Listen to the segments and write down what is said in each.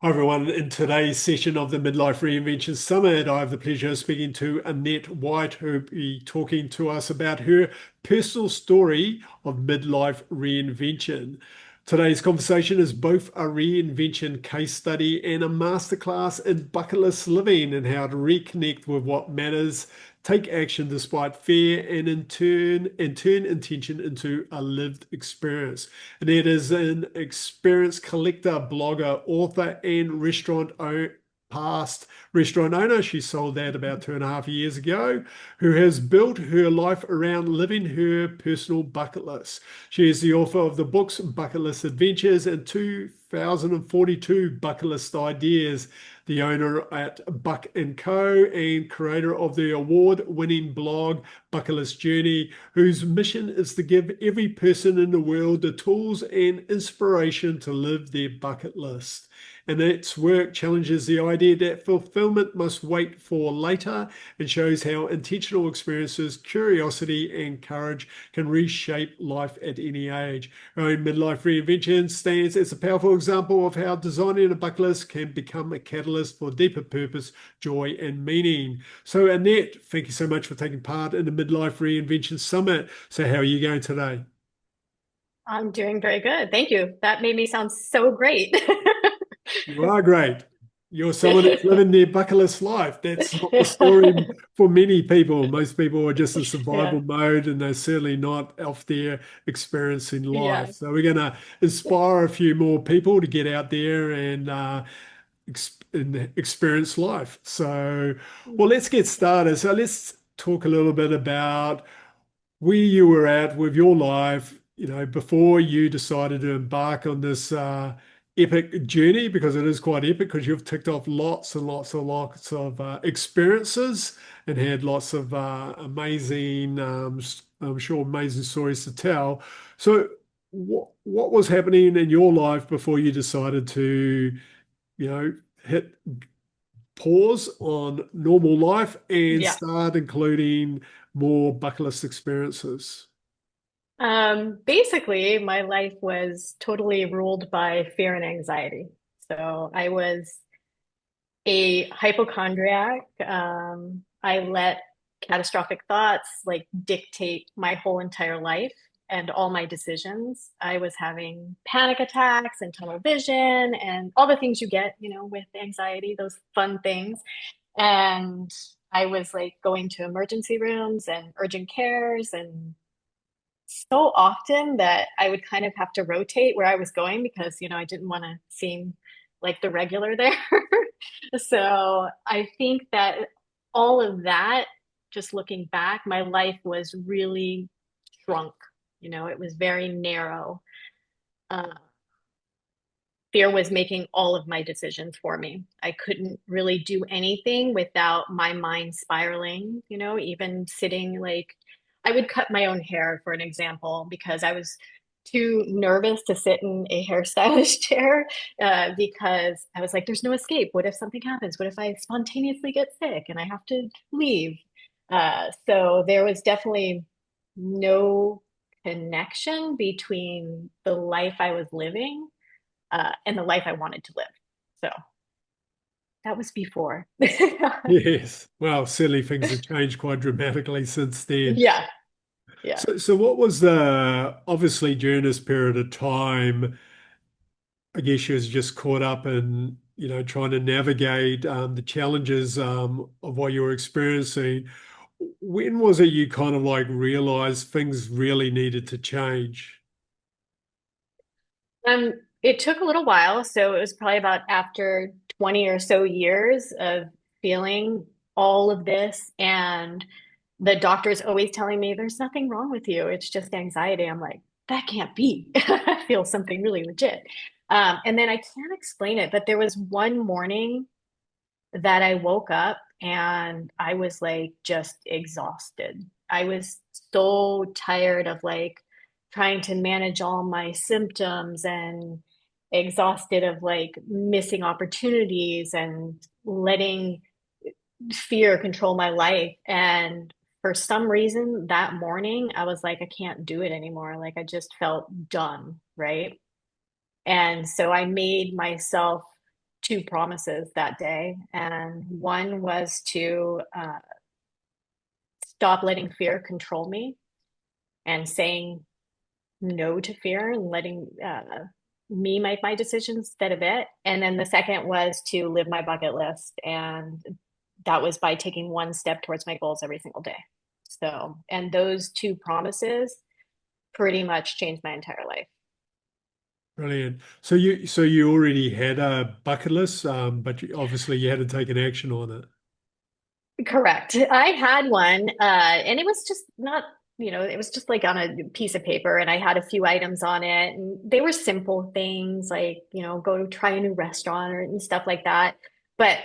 Hi everyone. In today's session of the Midlife Reinvention Summit, I have the pleasure of speaking to Annette White, who will be talking to us about her personal story of midlife reinvention. Today's conversation is both a reinvention case study and a masterclass in bucket list living and how to reconnect with what matters, take action despite fear, and turn intention into a lived experience. And it is an experienced collector, blogger, author, and past restaurant owner. She sold that about 2.5 years ago, who has built her life around living her personal bucket list. She is the author of the books Bucket List Adventures and 2042 Bucket List Ideas, the owner at Buck & Co. and creator of the award-winning blog Bucket List Journey, whose mission is to give every person in the world the tools and inspiration to live their bucket list. And its work challenges the idea that fulfillment must wait for later and shows how intentional experiences, curiosity, and courage can reshape life at any age. Her own midlife reinvention stands as a powerful example of how designing a bucket list can become a catalyst for deeper purpose, joy, and meaning. So, Annette, thank you so much for taking part in the Midlife Reinvention Summit. So, how are you going today? I'm doing very good. Thank you. That made me sound so great. You are great. You're someone who's living their bucket list life. That's not the story for many people. Most people are just in Yeah. survival mode and they're certainly not off there experiencing life. Yeah. So we're going to inspire a few more people to get out there and, and experience life. So, well, let's get started. So let's talk a little bit about where you were at with your life, before you decided to embark on this epic journey, because it is quite epic because you've ticked off lots and lots and lots of experiences and had lots of amazing, I'm sure, amazing stories to tell. So, what was happening in your life before you decided to, hit pause on normal life and Yeah. start including more bucket list experiences? Basically, my life was totally ruled by fear and anxiety. So I was a hypochondriac. I let catastrophic thoughts like dictate my whole entire life and all my decisions. I was having panic attacks and tunnel vision and all the things you get, with anxiety, those fun things. And I was like going to emergency rooms and urgent cares and so often that I would kind of have to rotate where I was going because, I didn't want to seem like the regular there. So I think that all of that, just looking back, my life was really shrunk. It was very narrow. Uh, Fear was making all of my decisions for me. I couldn't really do anything without my mind spiraling, even sitting like I would cut my own hair, for an example, because I was too nervous to sit in a hairstylist chair because I was like, there's no escape. What if something happens? What if I spontaneously get sick and I have to leave? So there was definitely no connection between the life I was living and the life I wanted to live. So that was before. Yes. Well, certainly things have changed quite dramatically since then. Yeah, yeah. So what was the, obviously during this period of time, I guess you was just caught up in, trying to navigate the challenges of what you were experiencing. When was it you kind of like realized things really needed to change? Um, it took a little while, so it was probably about after 20 or so years of feeling all of this, and the doctor's always telling me there's nothing wrong with you. It's just anxiety. I'm like, that can't be. I feel something really legit. And then I can't explain it, but there was one morning that I woke up and I was like just exhausted. I was so tired of like trying to manage all my symptoms and exhausted of like missing opportunities and letting fear control my life. And for some reason that morning, I was like, I can't do it anymore. Like I just felt done, right? And so I made myself two promises that day. And one was to stop letting fear control me and saying no to fear and letting me make my decisions instead of it. And then the second was to live my bucket list. And that was by taking one step towards my goals every single day. So, and those two promises pretty much changed my entire life. Brilliant. So you already had a bucket list, but obviously you hadn't taken action on it. Correct. I had one, and it was just not, it was just like on a piece of paper, and I had a few items on it, and they were simple things like, go to try a new restaurant or and stuff like that. But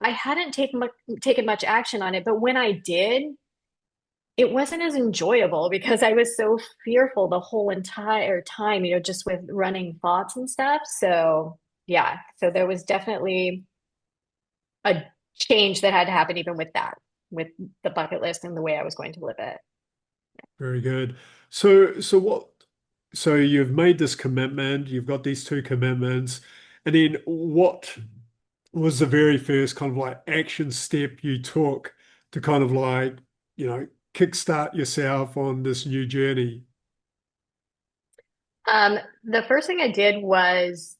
I hadn't taken much action on it. But when I did, it wasn't as enjoyable because I was so fearful the whole entire time, just with running thoughts and stuff. So yeah, so there was definitely a change that had to happen even with that, with the bucket list and the way I was going to live it. Very good. So you've made this commitment, you've got these two commitments, and then what was the very first kind of like action step you took to kind of like, kickstart yourself on this new journey? The first thing I did was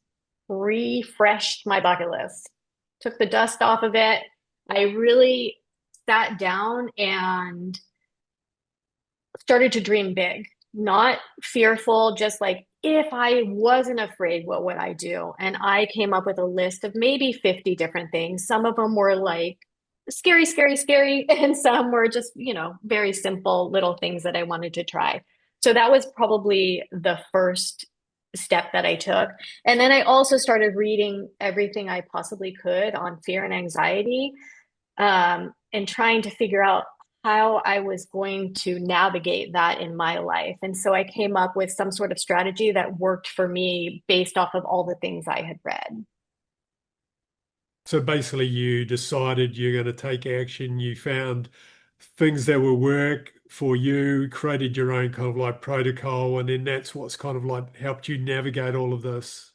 refreshed my bucket list, took the dust off of it. I really sat down and started to dream big, not fearful, just like if I wasn't afraid, what would I do? And I came up with a list of maybe 50 different things. Some of them were like scary, scary, scary, and some were just, very simple little things that I wanted to try. So that was probably the first step that I took. And then I also started reading everything I possibly could on fear and anxiety, and trying to figure out how I was going to navigate that in my life. And so I came up with some sort of strategy that worked for me based off of all the things I had read. So basically, you decided you're going to take action. You found things that will work for you, created your own kind of like protocol, and then that's what's kind of like helped you navigate all of this.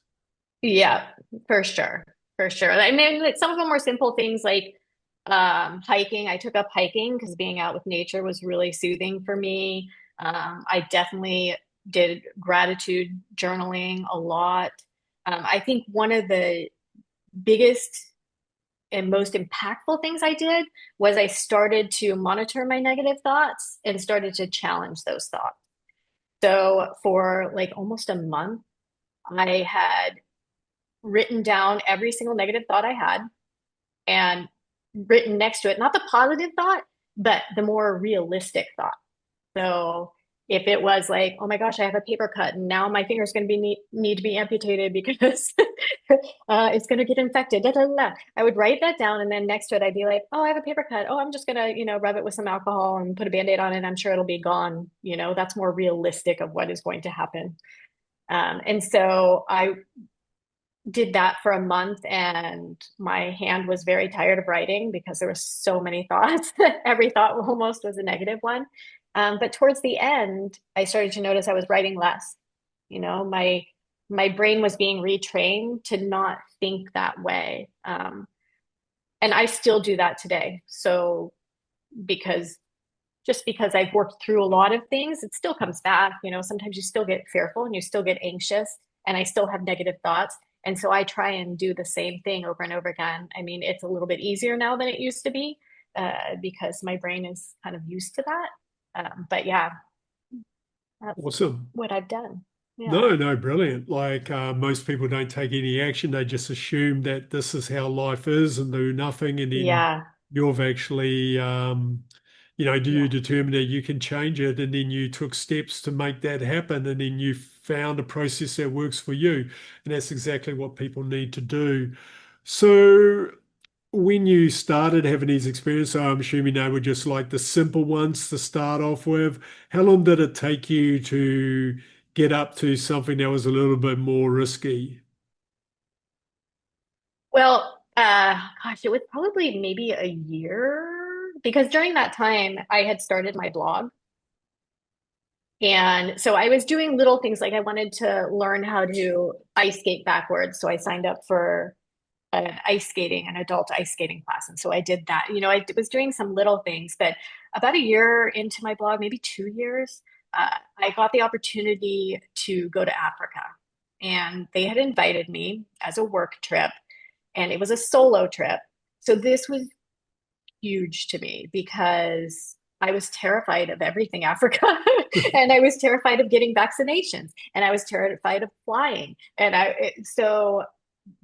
Yeah, for sure. For sure. I mean, like, some of them were simple things like hiking. I took up hiking because being out with nature was really soothing for me. I definitely did gratitude journaling a lot. I think one of the biggest and most impactful things I did was I started to monitor my negative thoughts and started to challenge those thoughts. So for like almost a month, I had written down every single negative thought I had and written next to it, not the positive thought, but the more realistic thought. So if it was like, oh my gosh, I have a paper cut and now my finger's going to be need to be amputated because it's going to get infected. Da, da, da, da. I would write that down and then next to it, I'd be like, oh, I have a paper cut. Oh, I'm just going to, rub it with some alcohol and put a Band-Aid on it. I'm sure it'll be gone. That's more realistic of what is going to happen. And so I did that for a month and my hand was very tired of writing because there were so many thoughts. Every thought almost was a negative one. But towards the end, I started to notice I was writing less. My brain was being retrained to not think that way. And I still do that today. So because just because I've worked through a lot of things, it still comes back. Sometimes you still get fearful and you still get anxious, and I still have negative thoughts. And so I try and do the same thing over and over again. I mean, it's a little bit easier now than it used to be, because my brain is kind of used to that. But yeah, that's Awesome. what I've done. Yeah. No, no, brilliant. Like most people don't take any action. They just assume that this is how life is and do nothing. And then Yeah. you've actually, do you Yeah. determine that you can change it? And then you took steps to make that happen. And then you found a process that works for you. And that's exactly what people need to do. So when you started having these experiences, I'm assuming they were just like the simple ones to start off with. How long did it take you to get up to something that was a little bit more risky? Well, gosh, it was probably maybe a year because during that time I had started my blog. And so I was doing little things like I wanted to learn how to ice skate backwards. So I signed up for an ice skating, an adult ice skating class. And so I did that. I was doing some little things, but about a year into my blog, maybe 2 years, I got the opportunity to go to Africa. And they had invited me as a work trip, and it was a solo trip. So this was huge to me because I was terrified of everything Africa. And I was terrified of getting vaccinations, and I was terrified of flying. So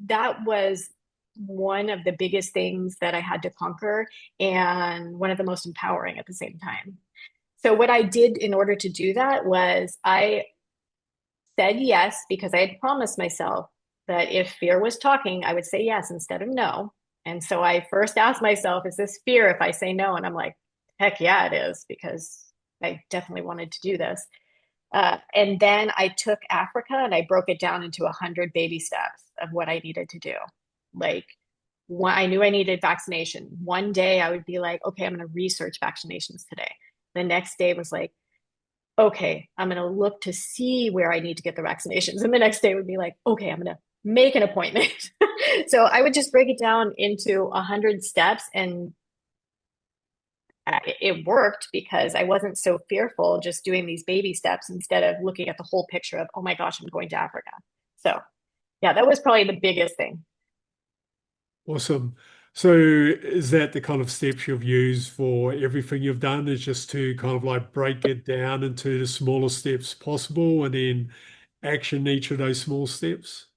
that was one of the biggest things that I had to conquer, and one of the most empowering at the same time. So what I did in order to do that was I said yes, because I had promised myself that if fear was talking, I would say yes instead of no. And so I first asked myself, is this fear if I say no? And I'm like, heck yeah, it is, because I definitely wanted to do this. And then I took Africa and I broke it down into 100 baby steps of what I needed to do. Like, I knew I needed vaccination. One day I would be like, okay, I'm going to research vaccinations today. The next day was like, okay, I'm going to look to see where I need to get the vaccinations. And the next day would be like, okay, I'm going to make an appointment. So I would just break it down into 100 steps, and it worked because I wasn't so fearful just doing these baby steps instead of looking at the whole picture of, oh my gosh, I'm going to Africa. So yeah, that was probably the biggest thing. Awesome. So is that the kind of steps you've used for everything you've done, is just to kind of like break it down into the smallest steps possible and then action each of those small steps?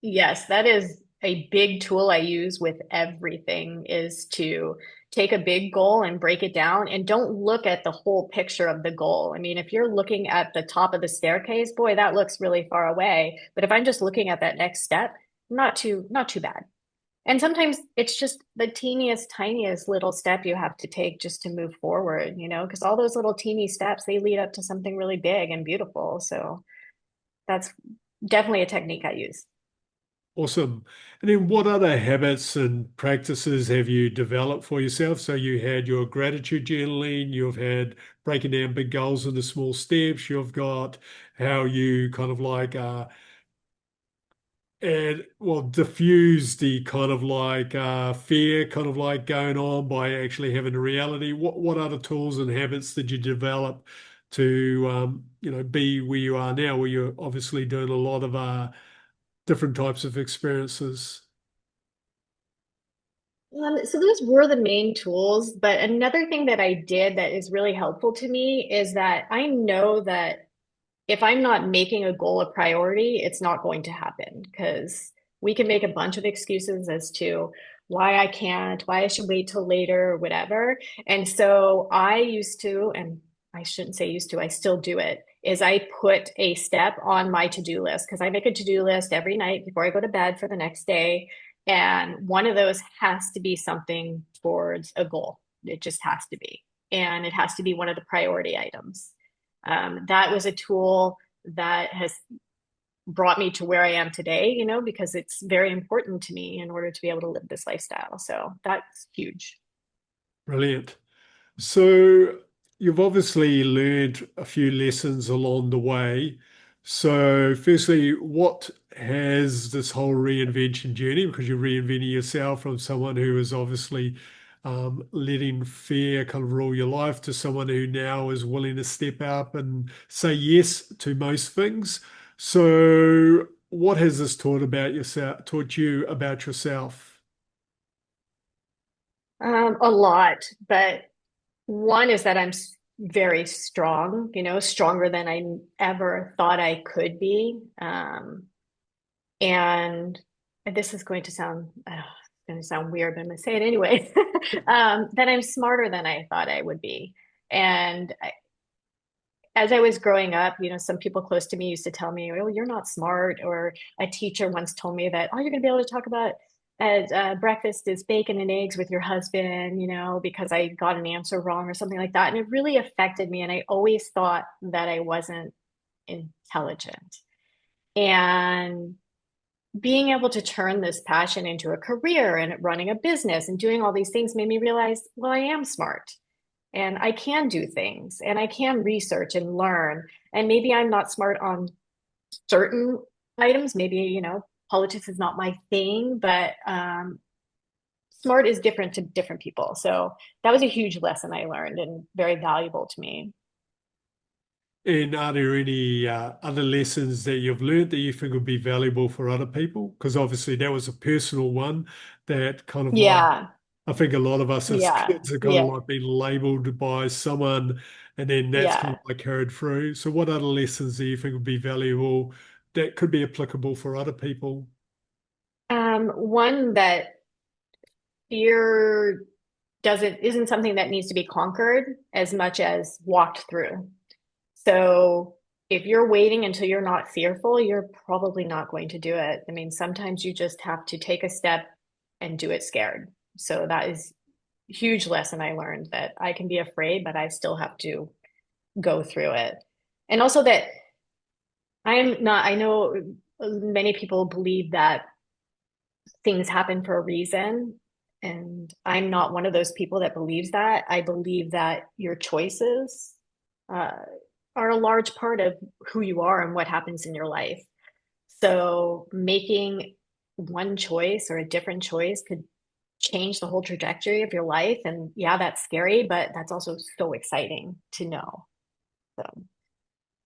Yes, that is a big tool I use with everything, is to take a big goal and break it down, and don't look at the whole picture of the goal. I mean, if you're looking at the top of the staircase, boy, that looks really far away. But if I'm just looking at that next step, not too bad. And sometimes it's just the teeniest, tiniest little step you have to take just to move forward, because all those little teeny steps, they lead up to something really big and beautiful. So that's definitely a technique I use. Awesome. And then what other habits and practices have you developed for yourself? So you had your gratitude journaling, you've had breaking down big goals into small steps, you've got how you kind of like and well diffuse the kind of like fear kind of like going on by actually having a reality. What other tools and habits did you develop to be where you are now, where you're obviously doing a lot of different types of experiences? So those were the main tools, but another thing that I did that is really helpful to me is that I know that if I'm not making a goal a priority, it's not going to happen, because we can make a bunch of excuses as to why I can't, why I should wait till later, or whatever. And so I used to, and I shouldn't say used to, I still do it, is I put a step on my to-do list, because I make a to-do list every night before I go to bed for the next day. And one of those has to be something towards a goal. It just has to be. And it has to be one of the priority items. That was a tool that has brought me to where I am today, because it's very important to me in order to be able to live this lifestyle. So that's huge. Brilliant. So you've obviously learned a few lessons along the way. So firstly, what has this whole reinvention journey, because you're reinventing yourself from someone who is obviously letting fear kind of rule your life to someone who now is willing to step up and say yes to most things. So what has this taught you about yourself? A lot, but one is that I'm very strong, stronger than I ever thought I could be. And this is going to sound weird, but I'm going to say it anyway. That I'm smarter than I thought I would be. And as I was growing up, some people close to me used to tell me, "Oh, you're not smart." Or a teacher once told me that, "All you're going to be able to talk about at breakfast is bacon and eggs with your husband," because I got an answer wrong or something like that. And it really affected me. And I always thought that I wasn't intelligent. And being able to turn this passion into a career and running a business and doing all these things made me realize, well, I am smart, and I can do things, and I can research and learn. And maybe I'm not smart on certain items. Maybe, politics is not my thing, but smart is different to different people. So that was a huge lesson I learned and very valuable to me. And are there any other lessons that you've learned that you think would be valuable for other people? Because obviously that was a personal one that kind of like, Yeah, I think a lot of us as yeah, kids are kind of yeah, like being labeled by someone and then that's kind yeah. of like carried through. So what other lessons do you think would be valuable that could be applicable for other people? One that fear doesn't isn't something that needs to be conquered as much as walked through. So if you're waiting until you're not fearful, you're probably not going to do it. I mean, sometimes you just have to take a step and do it scared. So that is a huge lesson I learned that I can be afraid, but I still have to go through it. And also that I'm not, I know many people believe that things happen for a reason. And I'm not one of those people that believes that. I believe that your choices uh, are a large part of who you are and what happens in your life. So making one choice or a different choice could change the whole trajectory of your life. And yeah, that's scary, but that's also so exciting to know. So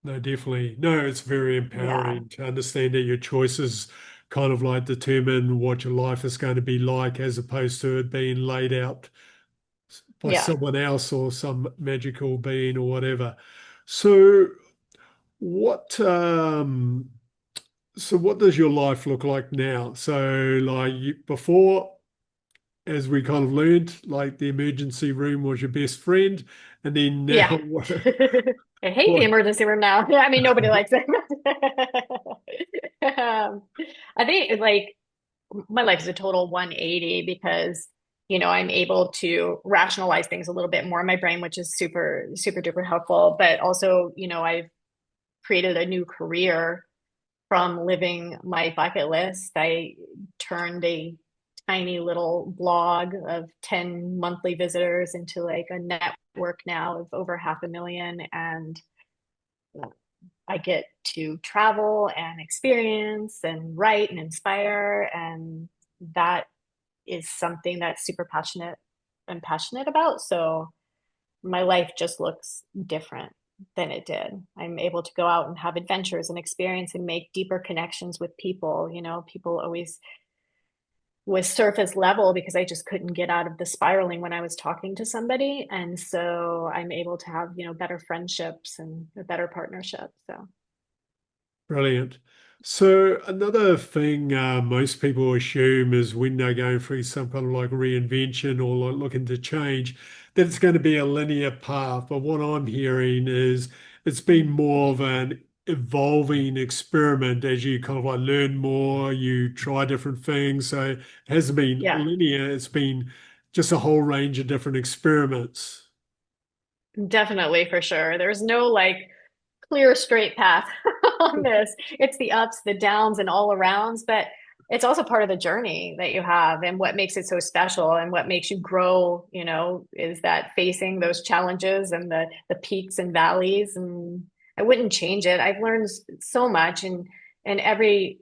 No, definitely. No, it's very yeah, empowering to understand that your choices kind of like determine what your life is going to be like as opposed to it being laid out by yeah, someone else or some magical being or whatever. So what what does your life look like now? So like before, as we kind of learned, like the emergency room was your best friend, and then now yeah. I hate the what? emergency room now. I mean, nobody likes it. I think like my life is a total 180 because, I'm able to rationalize things a little bit more in my brain, which is super, super duper helpful. But also, I've created a new career from living my bucket list. I turned a tiny little blog of 10 monthly visitors into like a network now of over 500,000. And I get to travel and experience and write and inspire. And that is something that's super passionate about. So my life just looks different than it did. I'm able to go out and have adventures and experience and make deeper connections with people. People always was surface level because I just couldn't get out of the spiraling when I was talking to somebody. And so I'm able to have, better friendships and a better partnership. So Brilliant. So another thing most people assume is when they're going through some kind of like reinvention or like looking to change, that it's going to be a linear path. But what I'm hearing is it's been more of an evolving experiment as you kind of like learn more, you try different things. So it hasn't been yeah, linear, it's been just a whole range of different experiments. definitely for sure. There's no like clear straight path on this. It's the ups, the downs, and all arounds, but it's also part of the journey that you have and what makes it so special and what makes you grow, is that facing those challenges and the peaks and valleys. And I wouldn't change it. I've learned so much and every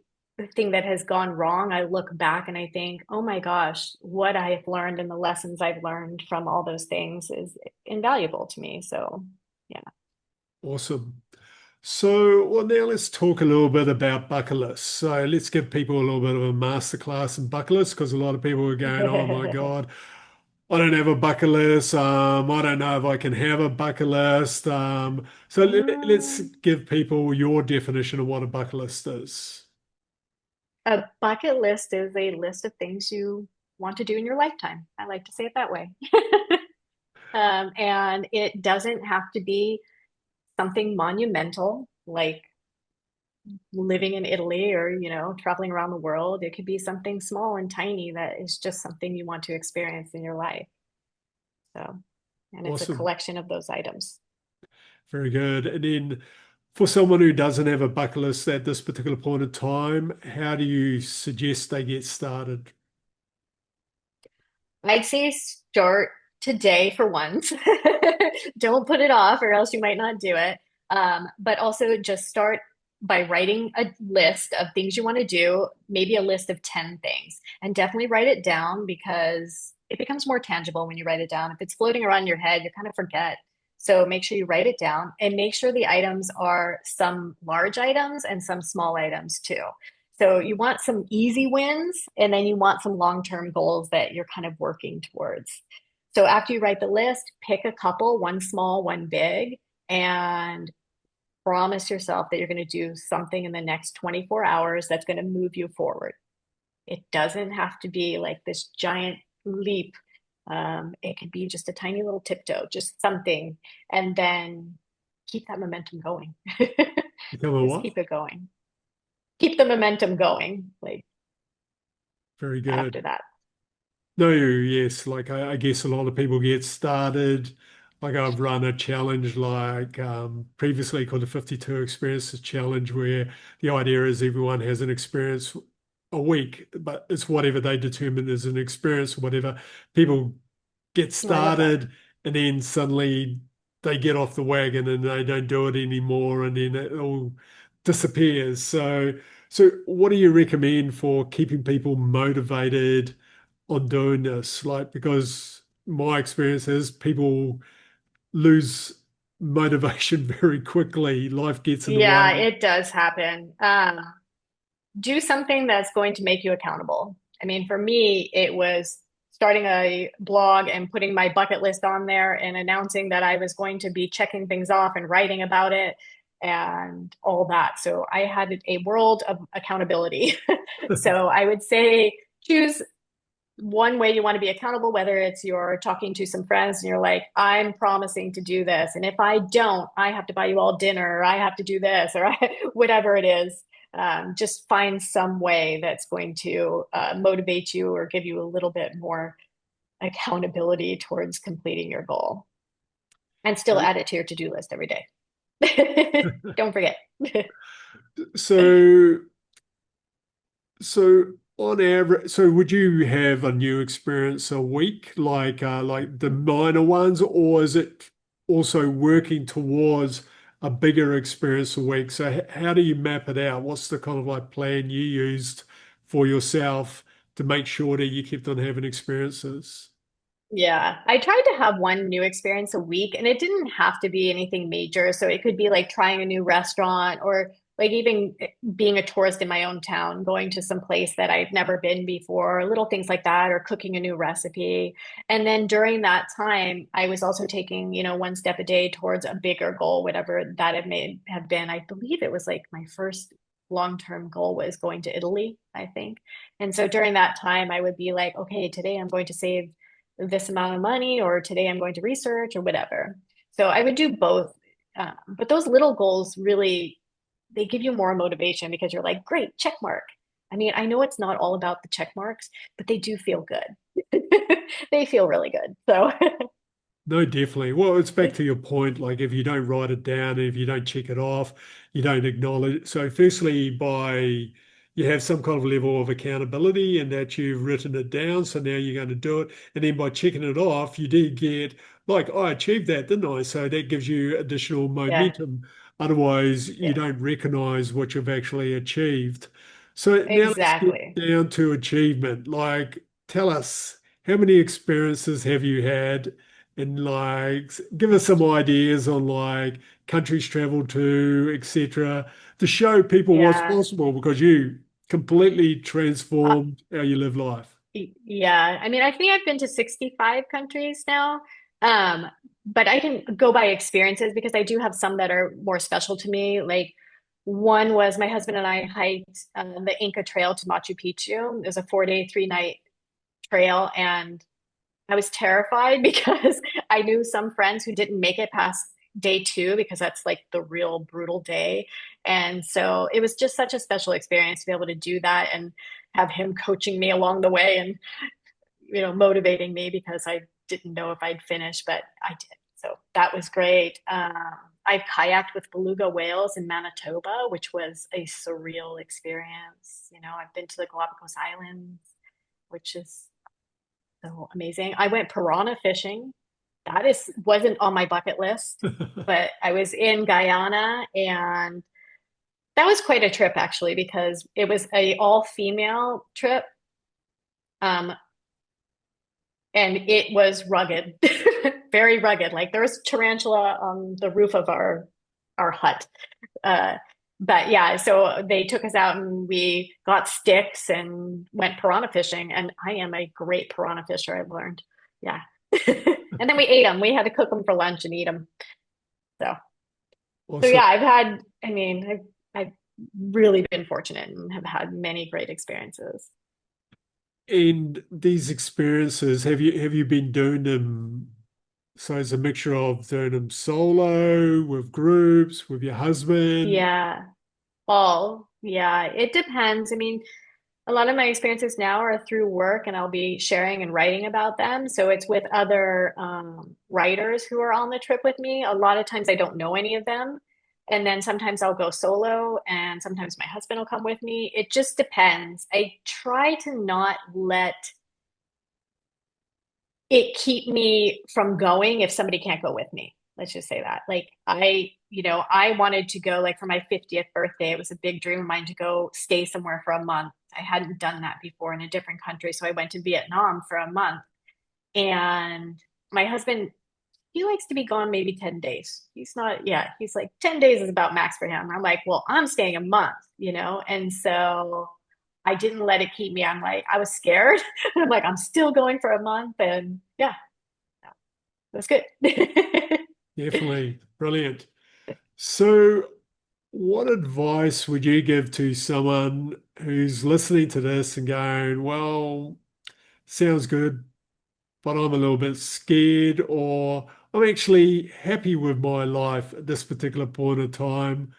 thing that has gone wrong, I look back and I think, oh my gosh, what I've learned and the lessons I've learned from all those things is invaluable to me. So yeah. Awesome. So, well, now let's talk a little bit about bucket lists. So, let's give people a little bit of a masterclass in bucket lists because a lot of people are going, "Oh my God, I don't have a bucket list. I don't know if I can have a bucket list." So, let's Mm, give people your definition of what a bucket list is. a bucket list is a list of things you want to do in your lifetime. I like to say it that way. And it doesn't have to be something monumental like living in Italy or, traveling around the world. It could be something small and tiny that is just something you want to experience in your life. So, and it's a Awesome. collection of those items. Very good. And then for someone who doesn't have a bucket list at this particular point in time, how do you suggest they get started? I'd say start today for once. Don't put it off, or else you might not do it. But also just start by writing a list of things you want to do, maybe a list of 10 things, and definitely write it down because it becomes more tangible when you write it down. If it's floating around in your head, you kind of forget. So make sure you write it down and make sure the items are some large items and some small items too. So you want some easy wins and then you want some long-term goals that you're kind of working towards. So after you write the list, pick a couple, one small, one big, and promise yourself that you're going to do something in the next 24 hours that's going to move you forward. It doesn't have to be like this giant leap. It could be just a tiny little tiptoe, just something, and then keep that momentum going. Become a Just what? keep it going. Keep the momentum going, like Very after good. that. No, yes, like I guess a lot of people get started. Like I've run a challenge like previously called the 52 Experiences Challenge, where the idea is everyone has an experience a week, but it's whatever they determine as an experience, whatever. People get No, I love that. started and then suddenly they get off the wagon and they don't do it anymore and then it all disappears. So what do you recommend for keeping people motivated on doing this? Like, because my experience is people lose motivation very quickly. Life gets in the Yeah, way. it does happen. Do something that's going to make you accountable. I mean, for me, it was starting a blog and putting my bucket list on there and announcing that I was going to be checking things off and writing about it and all that. So I had a world of accountability. So I would say choose one way you want to be accountable, whether it's you're talking to some friends and you're like, I'm promising to do this. And if I don't, I have to buy you all dinner, or I have to do this, or whatever it is. Just find some way that's going to motivate you or give you a little bit more accountability towards completing your goal. And still add it to your to-do list every day. Don't forget. So, so on average, so would you have a new experience a week, like the minor ones, or is it also working towards a bigger experience a week? So how do you map it out? What's the kind of like plan you used for yourself to make sure that you kept on having experiences? Yeah, I tried to have one new experience a week, and it didn't have to be anything major. So it could be like trying a new restaurant or like even being a tourist in my own town, going to some place that I've never been before, little things like that, or cooking a new recipe. And then during that time, I was also taking, one step a day towards a bigger goal, whatever that it may have been. I believe it was like my first long-term goal was going to Italy, I think. And so during that time, I would be like, okay, today I'm going to save this amount of money, or today I'm going to research or whatever. So I would do both. But those little goals really, they give you more motivation because you're like, great, check mark. I mean, I know it's not all about the check marks, but they do feel good. They feel really good. So No, definitely. Well, it's back to your point. Like, if you don't write it down, if you don't check it off, you don't acknowledge. So, firstly, you have some kind of level of accountability and that you've written it down. So now you're going to do it. And then by checking it off, you did get, like, I achieved that, didn't I? So that gives you additional yeah, momentum. Otherwise, you yeah, don't recognize what you've actually achieved. So now let's get exactly. down to achievement. Like, tell us, how many experiences have you had? And like give us some ideas on like countries traveled to, etc., to show people what's Yeah. possible because you completely Uh, transformed how you live life. yeah. I mean, I think I've been to 65 countries now. Um, but I can go by experiences because I do have some that are more special to me. Like one was my husband and I hiked the Inca Trail to Machu Picchu. It was a 4-day, 3-night trail, and I was terrified because I knew some friends who didn't make it past day two because that's like the real brutal day. And so it was just such a special experience to be able to do that and have him coaching me along the way and, motivating me because I didn't know if I'd finish, but I did. So that was great. I've kayaked with beluga whales in Manitoba, which was a surreal experience. I've been to the Galapagos Islands, which is so amazing. I went piranha fishing. That wasn't on my bucket list, but I was in Guyana and That was quite a trip actually, because it was a all-female trip. Um, and it was rugged, very rugged. Like there was tarantula on the roof of our hut. Uh, but yeah, so they took us out and we got sticks and went piranha fishing. And I am a great piranha fisher, I've learned. Yeah. And then we ate them. We had to cook them for lunch and eat them. So, so Awesome. yeah, I've had, I mean, I've really been fortunate and have had many great experiences. And these experiences, have you been doing them? So it's a mixture of doing them solo, with groups, with your husband. Yeah, all. Yeah, it depends. I mean, a lot of my experiences now are through work and I'll be sharing and writing about them. So it's with other writers who are on the trip with me. A lot of times I don't know any of them. And then sometimes I'll go solo and sometimes my husband will come with me. It just depends. I try to not let it keep me from going if somebody can't go with me. Let's just say that. Like I wanted to go like for my 50th birthday. It was a big dream of mine to go stay somewhere for a month. I hadn't done that before in a different country. So I went to Vietnam for a month. And my husband, he likes to be gone maybe 10 days. He's not, yeah, he's like 10 days is about max for him. I'm like, well, I'm staying a month, And so I didn't let it keep me. I'm like, I was scared. I'm like, I'm still going for a month. And yeah, it was good. Definitely. Brilliant. So, what advice would you give to someone who's listening to this and going, well, sounds good, but I'm a little bit scared, or I'm actually happy with my life at this particular point of time?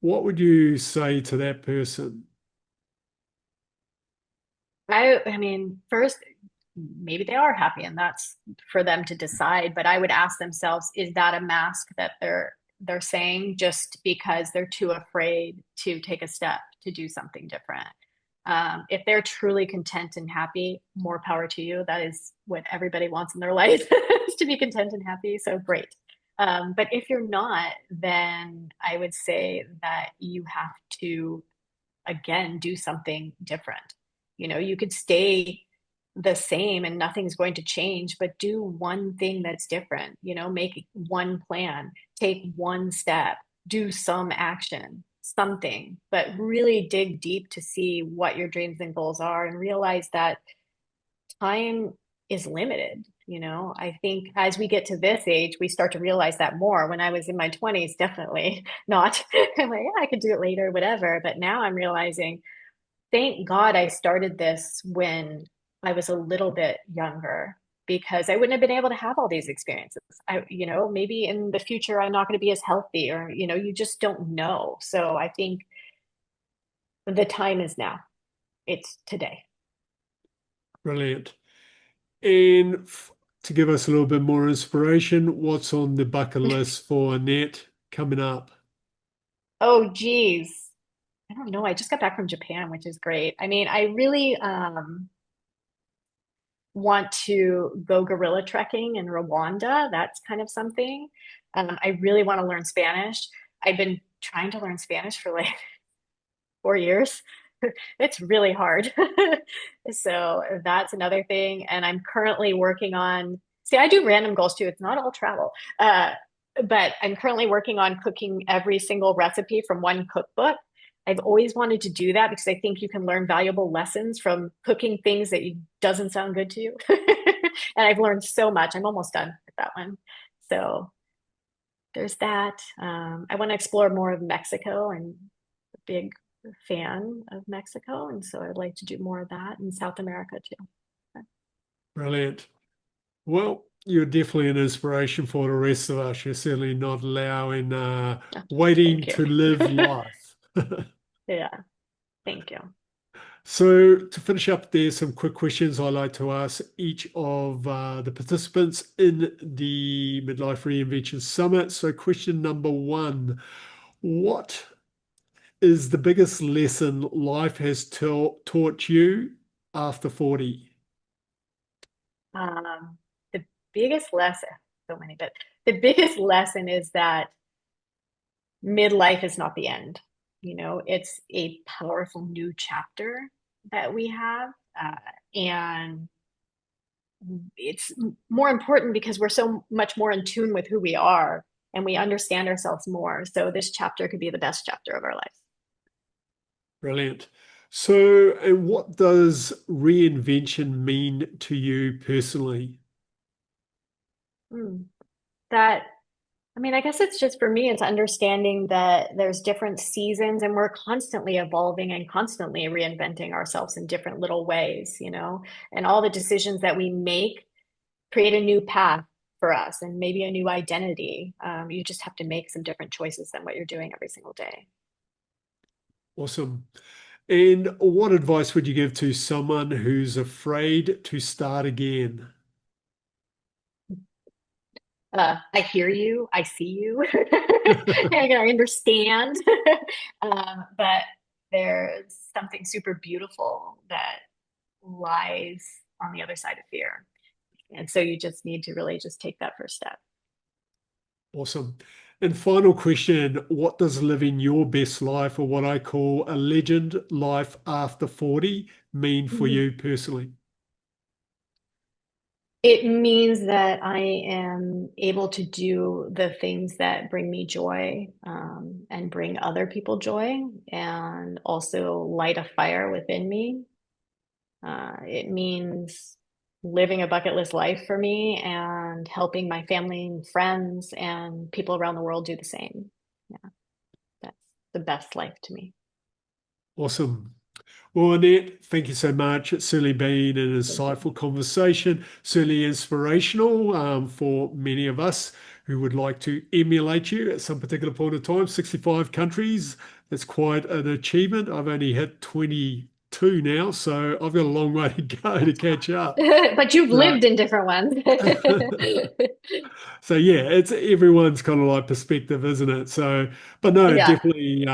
What would you say to that person? I mean, first, maybe they are happy and that's for them to decide, but I would ask themselves, is that a mask that they're saying just because they're too afraid to take a step to do something different? If they're truly content and happy, more power to you. That is what everybody wants in their life is to be content and happy. So great. But if you're not, then I would say that you have to again do something different. You could stay the same and nothing's going to change, but do one thing that's different, make one plan, take one step, do some action, something, but really dig deep to see what your dreams and goals are and realize that time is limited. I think as we get to this age, we start to realize that more. When I was in my 20s, definitely not. I'm like, yeah, I could do it later, whatever. But now I'm realizing, thank God I started this when I was a little bit younger because I wouldn't have been able to have all these experiences. Maybe in the future I'm not going to be as healthy or, you just don't know. So I think the time is now. It's today. Brilliant. And to give us a little bit more inspiration, what's on the bucket list for Annette coming up? Oh, geez. I don't know. I just got back from Japan, which is great. I mean, I really want to go gorilla trekking in Rwanda. That's kind of something. I really want to learn Spanish. I've been trying to learn Spanish for like 4 years. It's really hard. So that's another thing. And I'm currently working on, see, I do random goals too. It's not all travel. But I'm currently working on cooking every single recipe from one cookbook. I've always wanted to do that because I think you can learn valuable lessons from cooking things that doesn't sound good to you. And I've learned so much. I'm almost done with that one. So there's that. I want to explore more of Mexico. I'm a big fan of Mexico, and so I'd like to do more of that in South America too. Brilliant. Well, you're definitely an inspiration for the rest of us. You're certainly not allowing, Oh, waiting thank you. to live life. Yeah, thank you. So, to finish up, there's some quick questions I like to ask each of the participants in the Midlife Reinvention Summit. So, question number one: what is the biggest lesson life has taught you after 40? The biggest lesson, so many, but the biggest lesson is that midlife is not the end. It's a powerful new chapter that we have. And it's more important because we're so much more in tune with who we are and we understand ourselves more. So this chapter could be the best chapter of our lives. Brilliant. So, and what does reinvention mean to you personally? Hmm. That I mean, I guess it's just for me, it's understanding that there's different seasons and we're constantly evolving and constantly reinventing ourselves in different little ways. And all the decisions that we make create a new path for us and maybe a new identity. You just have to make some different choices than what you're doing every single day. Awesome. And what advice would you give to someone who's afraid to start again? I hear you, I see you, I understand. But there's something super beautiful that lies on the other side of fear. And so you just need to really just take that first step. Awesome. And final question, what does living your best life, or what I call a legend life after 40, mean for Mhm. you personally? It means that I am able to do the things that bring me joy, and bring other people joy, and also light a fire within me. It means living a bucket list life for me and helping my family and friends and people around the world do the same. Yeah, that's the best life to me. Awesome. Well, Annette, thank you so much. It's certainly been an Thank you. insightful conversation, certainly inspirational for many of us who would like to emulate you at some particular point of time. 65 countries, that's quite an achievement. I've only hit 22 now, so I've got a long way to go to catch up. But you've So, lived in different ones. so yeah, it's everyone's kind of like perspective, isn't it? So, but no, Yeah. definitely,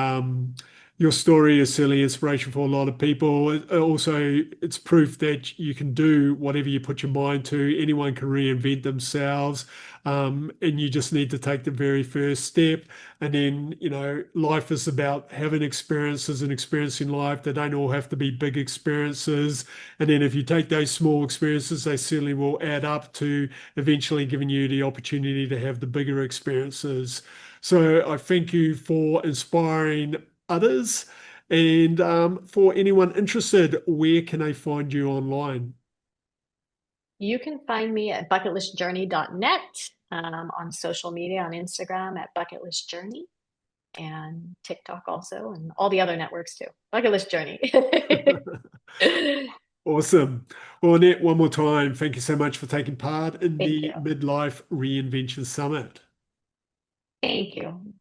your story is certainly inspiration for a lot of people. Also, it's proof that you can do whatever you put your mind to. Anyone can reinvent themselves, and you just need to take the very first step. And then, life is about having experiences and experiencing life. They don't all have to be big experiences. And then, if you take those small experiences, they certainly will add up to eventually giving you the opportunity to have the bigger experiences. So I thank you for inspiring others. And for anyone interested, where can they find you online? You can find me at bucketlistjourney.net, on social media, on Instagram at bucketlistjourney, and TikTok also, and all the other networks too. Bucket List Journey. Awesome. Well, Annette, one more time, thank you so much for taking part in Thank the you. Midlife Reinvention Summit. Thank you.